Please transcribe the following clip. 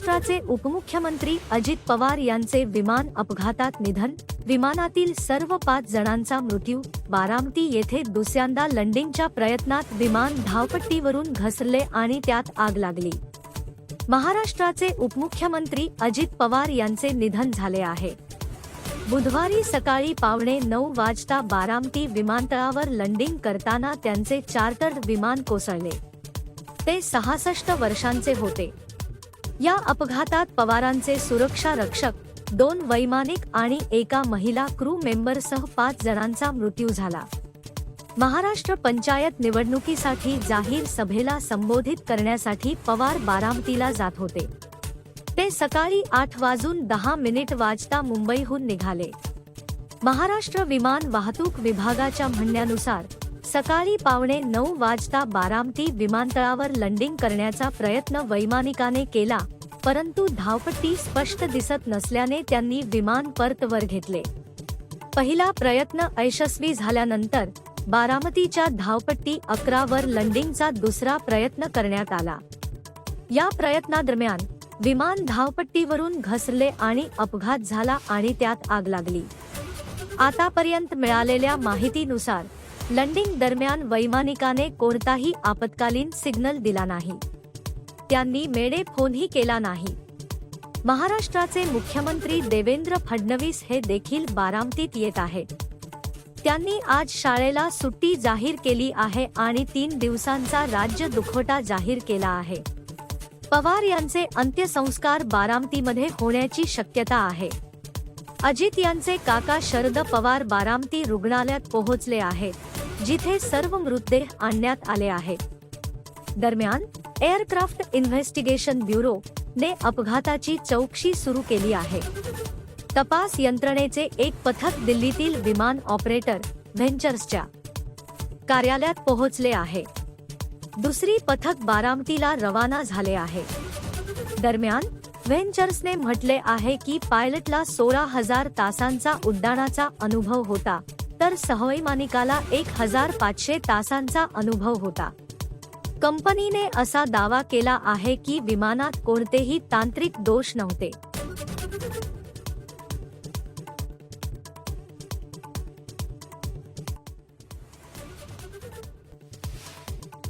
महाराष्ट्राचे उपमुख्यमंत्री अजित पवार यांचे विमान अपघातात निधन. विमानातील सर्व 5 जणांचा मृत्यू. बारामती येथे दुसऱ्यांदा लँडिंगच्या प्रयत्नात विमान धावपट्टीवरून घसरले आणि त्यात आग लागली. महाराष्ट्राचे उपमुख्यमंत्री अजित पवार यांचे निधन झाले आहे. बुधवारी सकाळी 9:15 वाजता बारामती विमानतळावर लँडिंग करताना त्यांचे चार्टर्ड विमान कोसळले. ते 66 वर्षांचे होते. या अपघातात पवारांचे सुरक्षा रक्षक, 2 वैमानिक आणि एका महिला क्रू मेंबरसह 5 जणांचा मृत्यू झाला. महाराष्ट्र पंचायत निवडणुकीसाठी जाहीर सभेला संबोधित करण्यासाठी पवार बारामतीला जात होते. ते सकाळी 8:10 वाजता मुंबईहून निघाले. महाराष्ट्र विमान वाहतूक विभागाच्या म्हणण्यानुसार सकाळी 8:45 वाजता बारामती विमानतळावर लँडिंग करण्याचा प्रयत्न वैमानिकाने केला, परंतु धावपट्टी स्पष्ट दिसत नसल्याने त्यांनी विमान परत वर घेतले. पहिला प्रयत्न अयशस्वी झाल्यानंतर बारामतीच्या धावपट्टी 11 वर लँडिंगचा दुसरा प्रयत्न करण्यात आला. या प्रयत्नादरम्यान विमान धावपट्टीवरून घसरले आणि अपघात झाला आणि त्यात आग लागली. आतापर्यंत मिळालेल्या माहितीनुसार लँडिंग दरम्यान वैमानिकाने कोणताही आपत्कालीन सिग्नल दिला नाही. त्यांनी मेडे फोनही केला नाही. महाराष्ट्राचे मुख्यमंत्री देवेंद्र फडणवीस हे देखील बारामतीत येत आहेत. त्यांनी आज शाळेला सुट्टी जाहीर केली आहे आणि 3 दिवसांचा राज्य दुखवटा जाहीर केला आहे. पवार यांचे अंत्यसंस्कार बारामतीमध्ये होण्याची शक्यता आहे. अजित यांचे काका शरद पवार बारामती रुग्णालयात पोहोचले आहेत, जिथे सर्व मृतदेह आणण्यात आले आहेत. दरम्यान एअरक्राफ्ट इन्व्हेस्टिगेशन ब्युरो ने अपघाताची चौकशी सुरू केली आहे. तपास यंत्रणेचे एक पथक दिल्लीतील विमान ऑपरेटर व्हेंचर्सच्या कार्यालयात पोहोचले आहे. दुसरी पथक बारामतीला रवाना झाले आहे. दरम्यान व्हेंचर्सने म्हटले आहे की पायलटला 16,000 तासांचा उड्डाणाचा अनुभव होता, तर सहवैमानिकाला 1,500 तासांचा अनुभव होता. कंपनीने असा दावा केला आहे की विमानात कोणतेही तांत्रिक दोष नव्हते.